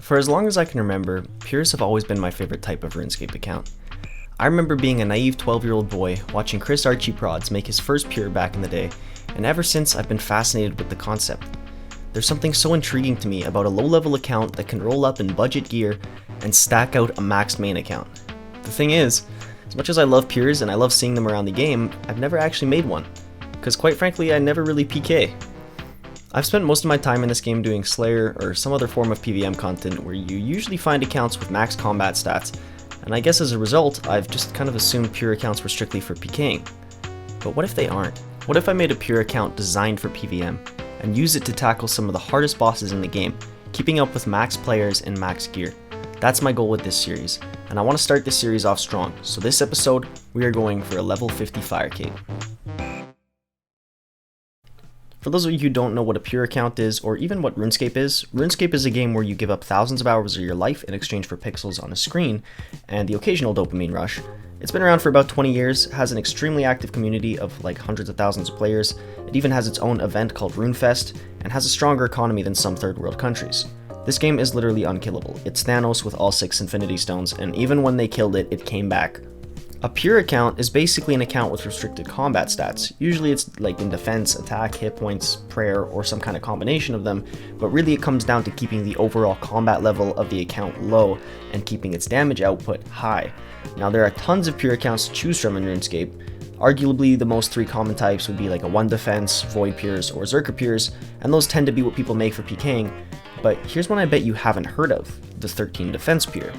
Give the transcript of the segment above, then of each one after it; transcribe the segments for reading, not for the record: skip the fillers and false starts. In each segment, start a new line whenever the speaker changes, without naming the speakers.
For as long as I can remember, Pures have always been my favorite type of RuneScape account. I remember being a naive 12-year-old boy watching Chris Archie Prods make his first Pure back in the day, and ever since I've been fascinated with the concept. There's something so intriguing to me about a low-level account that can roll up in budget gear and stack out a maxed main account. The thing is, as much as I love Pures and I love seeing them around the game, I've never actually made one, because quite frankly I never really PK. I've spent most of my time in this game doing Slayer or some other form of PVM content where you usually find accounts with max combat stats, and I guess as a result, I've just kind of assumed pure accounts were strictly for PKing. But what if they aren't? What if I made a pure account designed for PVM, and use it to tackle some of the hardest bosses in the game, keeping up with max players and max gear? That's my goal with this series, and I want to start this series off strong, so this episode, we are going for a level 50 Fire Cape. For those of you who don't know what a pure account is, or even what RuneScape is a game where you give up thousands of hours of your life in exchange for pixels on a screen, and the occasional dopamine rush. It's been around for about 20 years, has an extremely active community of like hundreds of thousands of players, it even has its own event called RuneFest, and has a stronger economy than some third world countries. This game is literally unkillable. It's Thanos with all 6 Infinity Stones, and even when they killed it, it came back. A pure account is basically an account with restricted combat stats. Usually it's like in defense, attack, hit points, prayer, or some kind of combination of them, but really it comes down to keeping the overall combat level of the account low and keeping its damage output high. Now there are tons of pure accounts to choose from in RuneScape. Arguably the most 3 common types would be like a 1 defense, Void Pures, or Zerker Pures, and those tend to be what people make for PKing, but here's one I bet you haven't heard of, the 13 defense pure.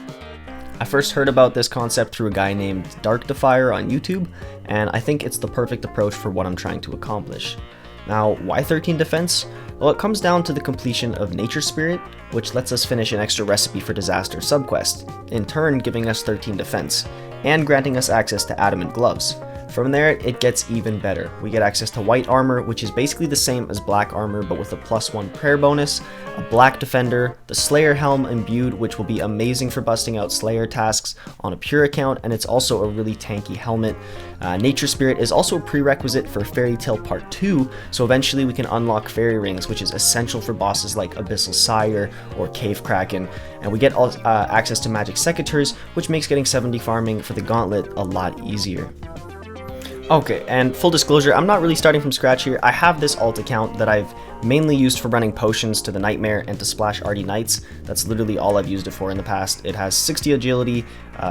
I first heard about this concept through a guy named Dark Defier on YouTube, and I think it's the perfect approach for what I'm trying to accomplish. Now, why 13 defense? Well, it comes down to the completion of Nature Spirit, which lets us finish an extra recipe for Disaster subquest, in turn giving us 13 defense, and granting us access to Adamant Gloves. From there, it gets even better. We get access to White Armor, which is basically the same as Black Armor, but with a +1 prayer bonus, a Black Defender, the Slayer Helm Imbued, which will be amazing for busting out Slayer tasks on a pure account, and it's also a really tanky helmet. Nature Spirit is also a prerequisite for Fairy Tale Part 2, so eventually we can unlock Fairy Rings, which is essential for bosses like Abyssal Sire or Cave Kraken, and we get access to Magic Secateurs, which makes getting 70 farming for the Gauntlet a lot easier. Okay, and full disclosure, I'm not really starting from scratch here. I have this alt account that I've mainly used for running potions to the Nightmare and to splash Arty Knights. That's literally all I've used it for in the past. It has 60 agility,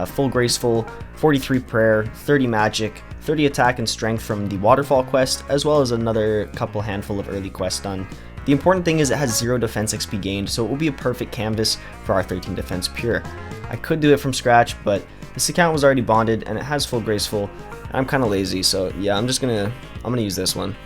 full graceful, 43 prayer, 30 magic, 30 attack and strength from the Waterfall quest, as well as another couple handful of early quests done. The important thing is it has 0 defense XP gained, so it will be a perfect canvas for our 13 defense pure. I could do it from scratch, but this account was already bonded and it has full graceful. I'm kind of lazy, so yeah, I'm gonna use this one.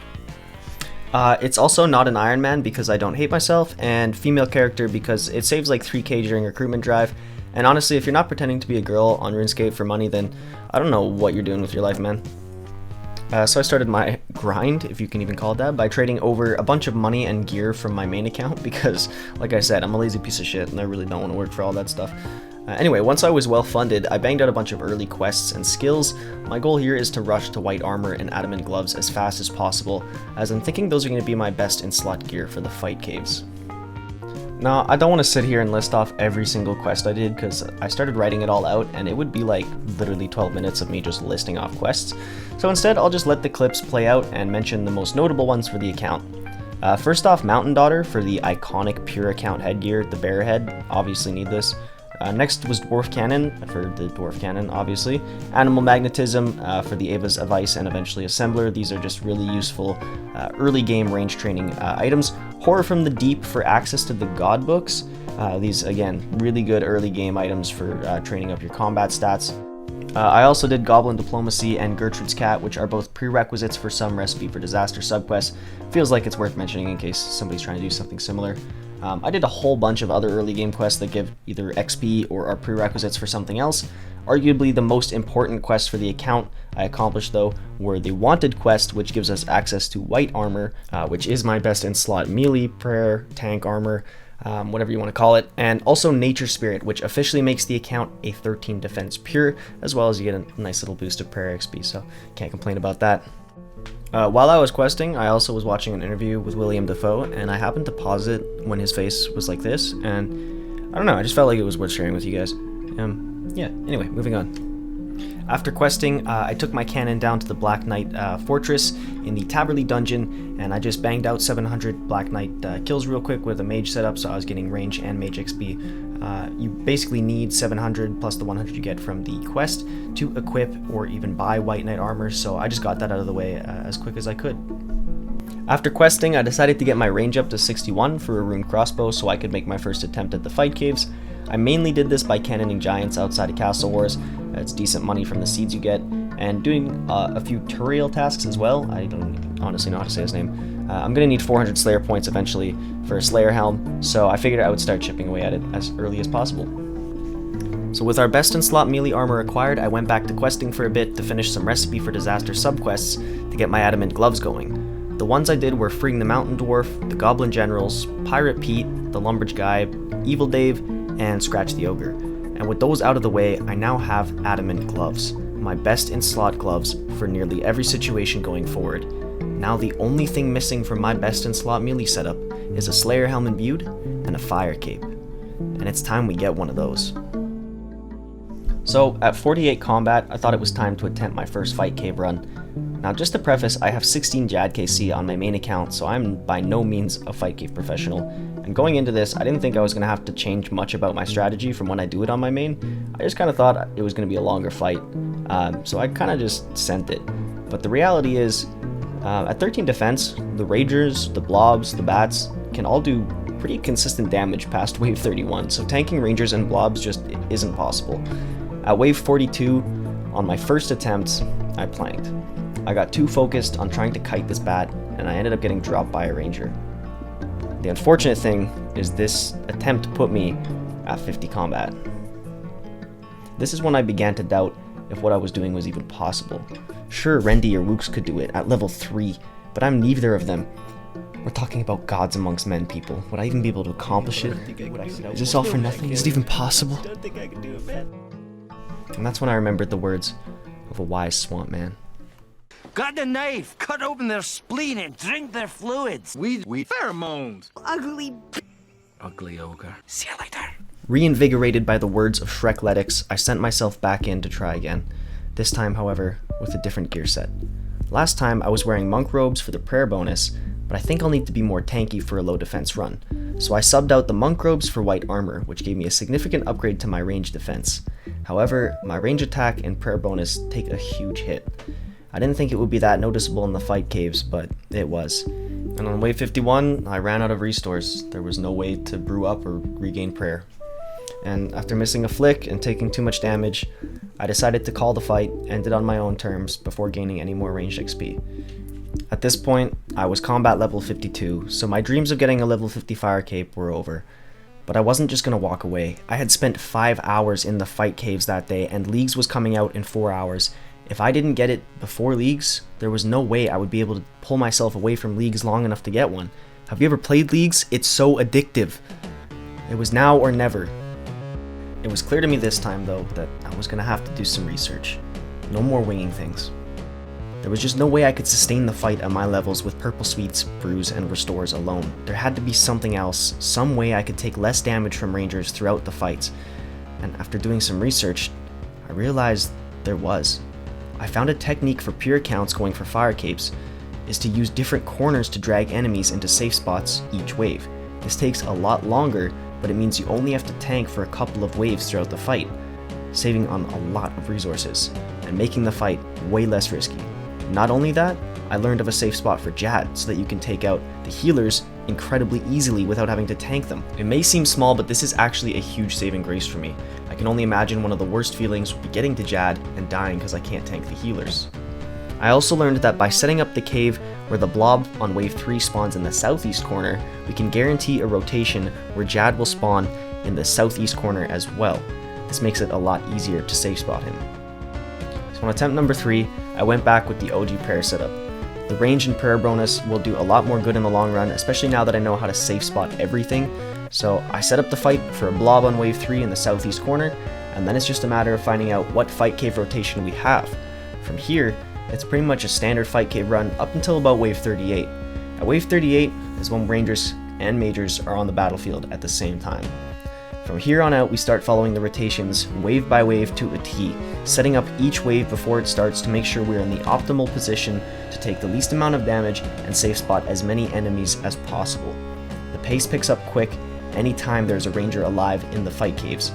It's also not an Iron Man because I don't hate myself, and female character because it saves like 3k during recruitment drive, and honestly, if you're not pretending to be a girl on RuneScape for money, then I don't know what you're doing with your life, man. So I started my grind, if you can even call it that, by trading over a bunch of money and gear from my main account because, like I said, I'm a lazy piece of shit and I really don't want to work for all that stuff. Anyway, once I was well funded, I banged out a bunch of early quests and skills. My goal here is to rush to White Armor and Adamant Gloves as fast as possible, as I'm thinking those are going to be my best in slot gear for the fight caves. Now, I don't want to sit here and list off every single quest I did because I started writing it all out and it would be like literally 12 minutes of me just listing off quests. So instead, I'll just let the clips play out and mention the most notable ones for the account. First off, Mountain Daughter for the iconic pure account headgear, the bear head, obviously need this. Next was Dwarf Cannon, for the Dwarf Cannon, obviously. Animal Magnetism for the Ava's of Ice and eventually Assembler. These are just really useful early game range training items. Horror from the Deep for access to the God Books. These, again, really good early game items for training up your combat stats. I also did Goblin Diplomacy and Gertrude's Cat, which are both prerequisites for some recipe for Disaster subquests. Feels like it's worth mentioning in case somebody's trying to do something similar. I did a whole bunch of other early game quests that give either XP or are prerequisites for something else. Arguably the most important quests for the account I accomplished though were the Wanted quest, which gives us access to White Armor, which is my best in slot melee, prayer, tank armor, whatever you want to call it, and also Nature Spirit, which officially makes the account a 13 defense pure, as well as you get a nice little boost of prayer XP, so can't complain about that. While I was questing, I also was watching an interview with William Dafoe, and I happened to pause it when his face was like this, and I don't know, I just felt like it was worth sharing with you guys. Yeah, anyway, moving on. After questing, I took my cannon down to the Black Knight fortress in the Taberley dungeon, and I just banged out 700 Black Knight kills real quick with a mage setup, so I was getting range and mage XP. You basically need 700 plus the 100 you get from the quest to equip or even buy White Knight armor, so I just got that out of the way as quick as I could. After questing, I decided to get my range up to 61 for a rune crossbow so I could make my first attempt at the fight caves. I mainly did this by cannoning giants outside of Castle Wars. It's decent money from the seeds you get, and doing a few Turiel tasks as well. I don't honestly know how to say his name. I'm going to need 400 Slayer points eventually for a Slayer helm, so I figured I would start chipping away at it as early as possible. So with our best in slot melee armor acquired, I went back to questing for a bit to finish some recipe for disaster subquests to get my adamant gloves going. The ones I did were freeing the Mountain Dwarf, the Goblin Generals, Pirate Pete, the Lumberj Guy, Evil Dave, and Scratch the Ogre. And with those out of the way, I now have adamant gloves, my best in slot gloves for nearly every situation going forward. Now the only thing missing from my best in slot melee setup is a Slayer helm imbued and a fire cape. And it's time we get one of those. So at 48 combat, I thought it was time to attempt my first fight cave run. Now just to preface, I have 16 JAD KC on my main account, so I'm by no means a fight cave professional. And going into this, I didn't think I was going to have to change much about my strategy from when I do it on my main. I just kind of thought it was going to be a longer fight, so I kind of just sent it. But the reality is, at 13 defense, the Ragers, the Blobs, the Bats can all do pretty consistent damage past wave 31, so tanking Rangers and Blobs just isn't possible. At wave 42, on my first attempt, I planked. I got too focused on trying to kite this bat, and I ended up getting dropped by a Ranger. The unfortunate thing is this attempt put me at 50 combat. This is when I began to doubt if what I was doing was even possible. Sure, Rendy or Wooks could do it at level 3, but I'm neither of them. We're talking about gods amongst men, people. Would I even be able to accomplish it? Is this all for nothing? Is it even possible? And that's when I remembered the words of a wise swamp man.
Got the knife, cut open their spleen and drink their fluids. We pheromones. Ugly ogre. See you later.
Reinvigorated by the words of Shrekletics, I sent myself back in to try again. This time, however, with a different gear set. Last time I was wearing monk robes for the prayer bonus, but I think I'll need to be more tanky for a low defense run. So I subbed out the monk robes for white armor, which gave me a significant upgrade to my range defense. However, my range attack and prayer bonus take a huge hit. I didn't think it would be that noticeable in the fight caves, but it was. And on wave 51, I ran out of restores. There was no way to brew up or regain prayer. And after missing a flick and taking too much damage, I decided to call the fight, end it on my own terms, before gaining any more ranged XP. At this point, I was combat level 52, so my dreams of getting a level 50 fire cape were over. But I wasn't just going to walk away. I had spent 5 hours in the fight caves that day, and Leagues was coming out in 4 hours. If I didn't get it before Leagues, there was no way I would be able to pull myself away from Leagues long enough to get one. Have you ever played Leagues? It's so addictive. It was now or never. It was clear to me this time, though, that I was going to have to do some research. No more winging things. There was just no way I could sustain the fight at my levels with purple sweets, brews, and restores alone. There had to be something else, some way I could take less damage from Rangers throughout the fights. And after doing some research, I realized there was. I found a technique for pure accounts going for fire capes is to use different corners to drag enemies into safe spots each wave. This takes a lot longer, but it means you only have to tank for a couple of waves throughout the fight, saving on a lot of resources, and making the fight way less risky. Not only that, I learned of a safe spot for Jad so that you can take out the healers incredibly easily without having to tank them. It may seem small, but this is actually a huge saving grace for me. I can only imagine one of the worst feelings would be getting to Jad and dying because I can't tank the healers. I also learned that by setting up the cave where the blob on wave 3 spawns in the southeast corner, we can guarantee a rotation where Jad will spawn in the southeast corner as well. This makes it a lot easier to safe spot him. So on attempt number 3, I went back with the OG prayer setup. The range and prayer bonus will do a lot more good in the long run, especially now that I know how to safe spot everything. So I set up the fight for a blob on wave 3 in the southeast corner, and then it's just a matter of finding out what fight cave rotation we have. From here, it's pretty much a standard fight cave run up until about wave 38. At wave 38 is when Rangers and Majors are on the battlefield at the same time. From here on out, we start following the rotations wave by wave to a T, setting up each wave before it starts to make sure we're in the optimal position to take the least amount of damage and safe spot as many enemies as possible. The pace picks up quick anytime there's a ranger alive in the fight caves.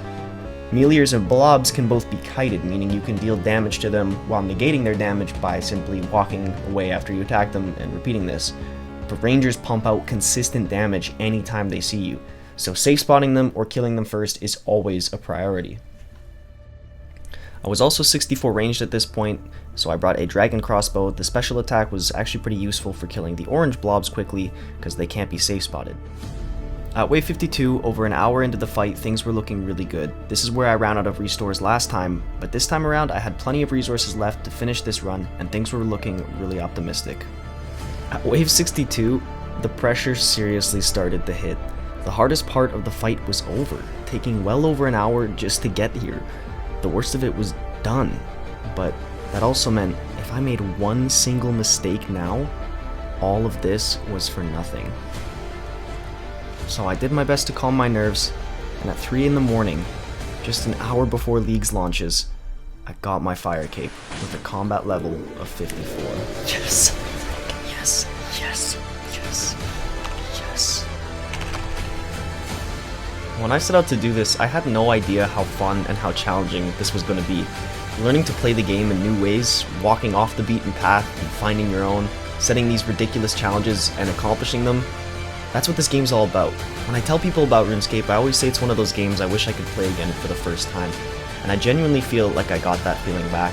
Meteors and blobs can both be kited, meaning you can deal damage to them while negating their damage by simply walking away after you attack them and repeating this. But rangers pump out consistent damage anytime they see you, so safe spotting them or killing them first is always a priority. I was also 64 ranged at this point, so I brought a dragon crossbow. The special attack was actually pretty useful for killing the orange blobs quickly because they can't be safe spotted. At wave 52, over an hour into the fight, things were looking really good. This is where I ran out of restores last time, but this time around I had plenty of resources left to finish this run, and things were looking really optimistic. At wave 62, the pressure seriously started to hit. The hardest part of the fight was over, taking well over an hour just to get here. The worst of it was done, but that also meant if I made one single mistake now, all of this was for nothing. So I did my best to calm my nerves, and at 3 in the morning, just an hour before League's launches, I got my fire cape with a combat level of 54. Yes! Yes! Yes! Yes! Yes! When I set out to do this, I had no idea how fun and how challenging this was going to be. Learning to play the game in new ways, walking off the beaten path and finding your own, setting these ridiculous challenges and accomplishing them, that's what this game's all about. When I tell people about RuneScape, I always say it's one of those games I wish I could play again for the first time, and I genuinely feel like I got that feeling back.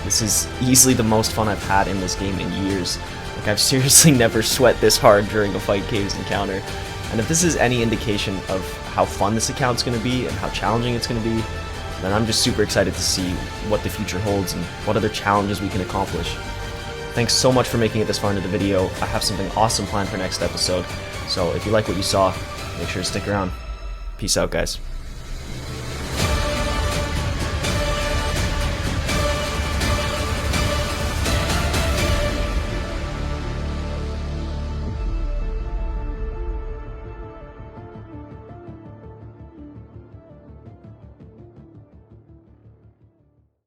This is easily the most fun I've had in this game in years. Like, I've seriously never sweat this hard during a Fight Caves encounter, and if this is any indication of how fun this account's going to be and how challenging it's going to be, then I'm just super excited to see what the future holds and what other challenges we can accomplish. Thanks so much for making it this far into the video. I have something awesome planned for next episode, so if you like what you saw, make sure to stick around. Peace out, guys.